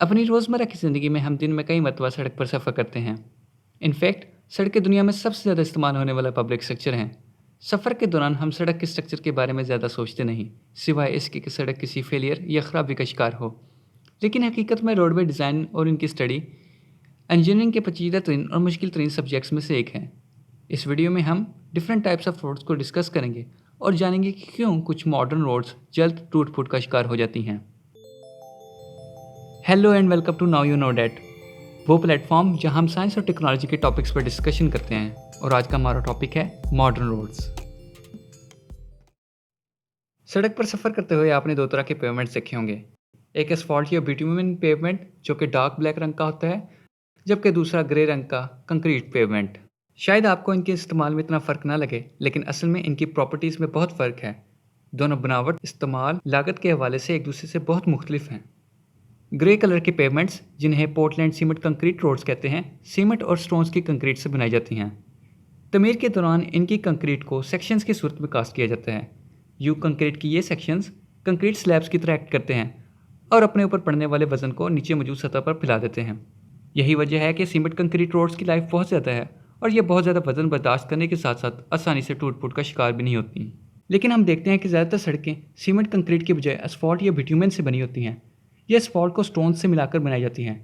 अपनी रोज़मर्रा की ज़िंदगी में हम दिन में कई मरतबा सड़क पर सफ़र करते हैं। इनफैक्ट सड़कें दुनिया में सबसे ज़्यादा इस्तेमाल होने वाला पब्लिक स्ट्रक्चर हैं। सफ़र के दौरान हम सड़क के स्ट्रक्चर के बारे में ज़्यादा सोचते नहीं, सिवाय इसके कि सड़क किसी फेलियर या ख़राबी का शिकार हो। लेकिन हकीकत में रोडवे डिज़ाइन और इनकी स्टडी इंजीनियरिंग के पेचीदा तरीन और मुश्किल तरीन सब्जेक्ट्स में से एक है। इस वीडियो में हम डिफरेंट टाइप्स ऑफ रोड्स को डिस्कस करेंगे और जानेंगे कि क्यों कुछ मॉडर्न रोड्स जल्द टूट फूट का शिकार हो जाती हैं। Hello and welcome to now you know that, वो प्लेटफॉर्म जहां हम साइंस और टेक्नोलॉजी के टॉपिक्स पर डिस्कशन करते हैं। और आज का हमारा टॉपिक है मॉडर्न रोड्स। सड़क पर सफ़र करते हुए आपने दो तरह के पेवमेंट्स देखे होंगे। एक एस्फॉल्ट या बिटुमेन पेवमेंट जो कि डार्क ब्लैक रंग का होता है, जबकि दूसरा ग्रे रंग का कंक्रीट पेवमेंट। शायद आपको इनके इस्तेमाल में इतना फ़र्क ना लगे, लेकिन असल में इनकी प्रॉपर्टीज़ में बहुत फ़र्क है। दोनों बनावट, इस्तेमाल, लागत के हवाले से एक दूसरे से बहुत मुख्तलिफ हैं। ग्रे कलर के पेवमेंट्स, जिन्हें पोर्टलैंड सीमेंट कंक्रीट रोड्स कहते हैं, सीमेंट और स्टोन्स की कंक्रीट से बनाई जाती हैं। तमीर के दौरान इनकी कंक्रीट को सेक्शंस की सूरत में कास्ट किया जाता है। यू कंक्रीट की ये सेक्शंस कंक्रीट स्लैब्स की तरह एक्ट करते हैं और अपने ऊपर पड़ने वाले वजन को नीचे मौजूद सतह पर फैला देते हैं। यही वजह है कि सीमेंट कंक्रीट रोड्स की लाइफ बहुत ज़्यादा है और ये बहुत ज़्यादा वजन बर्दाश्त करने के साथ साथ आसानी से टूट फूट का शिकार भी नहीं होती। लेकिन हम देखते हैं कि ज़्यादातर सड़कें सीमेंट कंक्रीट की बजाय एस्फॉल्ट या बिट्यूमेन से बनी होती हैं। ये एस्फॉल्ट को स्टोन से मिलाकर बनाई जाती हैं।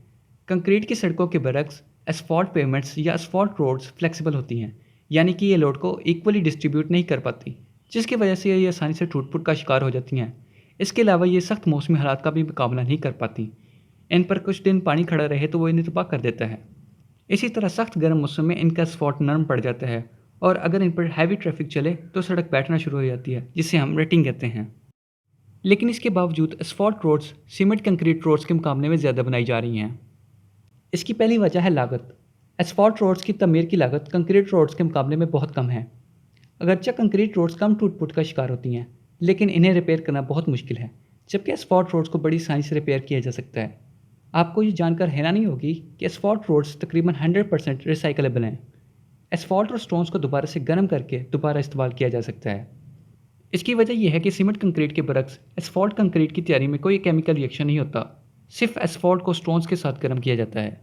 कंक्रीट की सड़कों के बरक्स एस्फॉल्ट पेवमेंट्स या एस्फॉल्ट रोड्स फ्लेक्सिबल होती हैं, यानी कि ये लोड को इक्वली डिस्ट्रीब्यूट नहीं कर पाती, जिसकी वजह से ये आसानी से टूट फूट का शिकार हो जाती हैं। इसके अलावा ये सख्त मौसमी हालात का भी मुकाबला नहीं कर पाती। इन पर कुछ दिन पानी खड़ा रहे तो वो इन्हें तबाह कर देता है। इसी तरह सख्त गर्म मौसम में इनका एस्फॉल्ट नरम पड़ जाता है और अगर इन पर हैवी ट्रैफिक चले तो सड़क बैठना शुरू हो जाती है, जिसे हम रेटिंग कहते हैं। लेकिन इसके बावजूद asphalt roads cement concrete roads के मुकाबले में ज़्यादा बनाई जा रही हैं। इसकी पहली वजह है लागत। एस्फॉल्ट रोड्स की तमीर की लागत कंक्रीट रोड्स के मुकाबले में बहुत कम है। अगरचे कंक्रीट रोड्स कम टूट फूट का शिकार होती हैं, लेकिन इन्हें रिपेयर करना बहुत मुश्किल है, जबकि एस्फॉल्ट रोड्स को बड़ी आसानी से रिपेयर किया जा सकता है। आपको ये जानकर हैरानी होगी कि एस्फॉल्ट रोड्स तकरीबन 100% रिसाइकलेबल हैं। एस्फॉल्ट और स्टोन्स को दोबारा से गर्म करके दोबारा इस्तेमाल किया जा सकता है। इसकी वजह यह है कि सीमेंट कंक्रीट के बरक्स एस्फॉल्ट कंक्रीट की तैयारी में कोई केमिकल रिएक्शन नहीं होता, सिर्फ एस्फॉल्ट को स्टोन्स के साथ गर्म किया जाता है।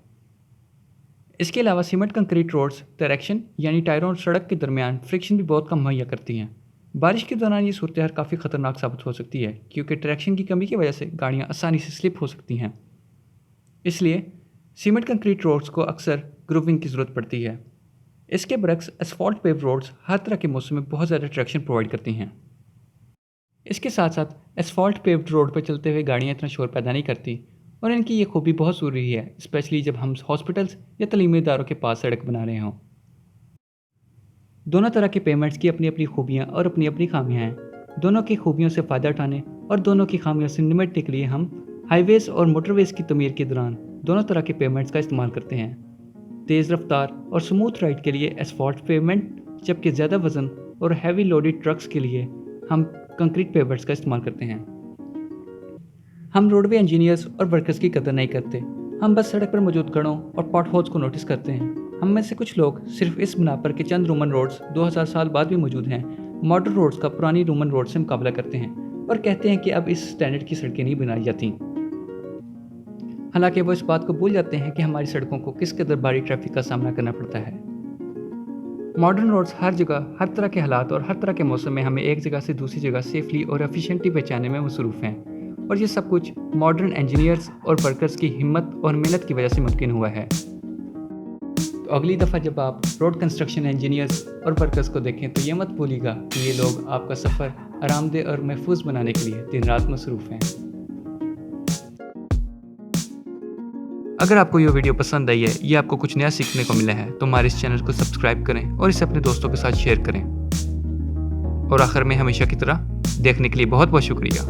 इसके अलावा सीमेंट कंक्रीट रोड्स ट्रैक्शन यानी टायरों और सड़क के दरमियान फ्रिक्शन भी बहुत कम मुहैया करती हैं। बारिश के दौरान ये सूरत हाल काफ़ी ख़तरनाक साबित हो सकती है, क्योंकि ट्रैक्शन की कमी की वजह से गाड़ियाँ आसानी से स्लिप हो सकती हैं। इसलिए सीमेंट कंक्रीट रोड्स को अक्सर ग्रूविंग की ज़रूरत पड़ती है। इसके बरक्स एस्फॉल्ट पेव रोड्स हर तरह के मौसम में बहुत ज़्यादा ट्रैक्शन प्रोवाइड करती हैं। इसके साथ साथ एस्फॉल्ट पेव्ड रोड पर चलते हुए गाड़ियाँ इतना शोर पैदा नहीं करती और इनकी ये खूबी बहुत ज़रूरी है, स्पेशली जब हम हॉस्पिटल्स या तलीमी इदारों के पास सड़क बना रहे हों। दोनों तरह के पेमेंट्स की अपनी अपनी खूबियाँ और अपनी अपनी खामियाँ हैं। दोनों की खूबियों से फ़ायदा उठाने और दोनों की खामियों से निपटने के लिए हम हाईवेज़ और मोटरवेज़ की तमीर के दौरान दोनों तरह के पेमेंट्स का इस्तेमाल करते हैं। तेज़ रफ्तार और स्मूथ राइड के लिए एस्फॉल्ट पेमेंट, जबकि ज़्यादा वजन और हैवी लोडेड ट्रक्स के लिए हम कंक्रीट पेवर्स का इस्तेमाल करते हैं। हम रोडवे इंजीनियर्स और वर्कर्स की कदर नहीं करते। हम बस सड़क पर मौजूद गढ़ों और पॉट होल्स को नोटिस करते हैं। हम में से कुछ लोग सिर्फ इस बिना पर कि चंद रोमन रोड्स 2000 साल बाद भी मौजूद हैं, मॉडर्न रोड्स का पुरानी रोमन रोड से मुकाबला करते हैं और कहते हैं कि अब इस स्टैंडर्ड की सड़कें नहीं बनाई जाती। हालांकि वो इस बात को भूल जाते हैं कि हमारी सड़कों को किस कदर भारी ट्रैफिक का सामना करना पड़ता है। मॉडर्न रोड्स हर जगह, हर तरह के हालात और हर तरह के मौसम में हमें एक जगह से दूसरी जगह सेफली और एफिशिएंटली पहुंचाने में मसरूफ़ हैं, और ये सब कुछ मॉडर्न इंजीनियर्स और वर्कर्स की हिम्मत और मेहनत की वजह से मुमकिन हुआ है। तो अगली दफ़ा जब आप रोड कंस्ट्रक्शन इंजीनियर्स और वर्कर्स को देखें तो ये मत भूलिएगा कि ये लोग आपका सफ़र आरामदेह और महफूज बनाने के लिए दिन रात मसरूफ़ हैं। अगर आपको ये वीडियो पसंद आई है या आपको कुछ नया सीखने को मिला है तो हमारे इस चैनल को सब्सक्राइब करें और इसे अपने दोस्तों के साथ शेयर करें। और आखिर में हमेशा की तरह देखने के लिए बहुत बहुत शुक्रिया।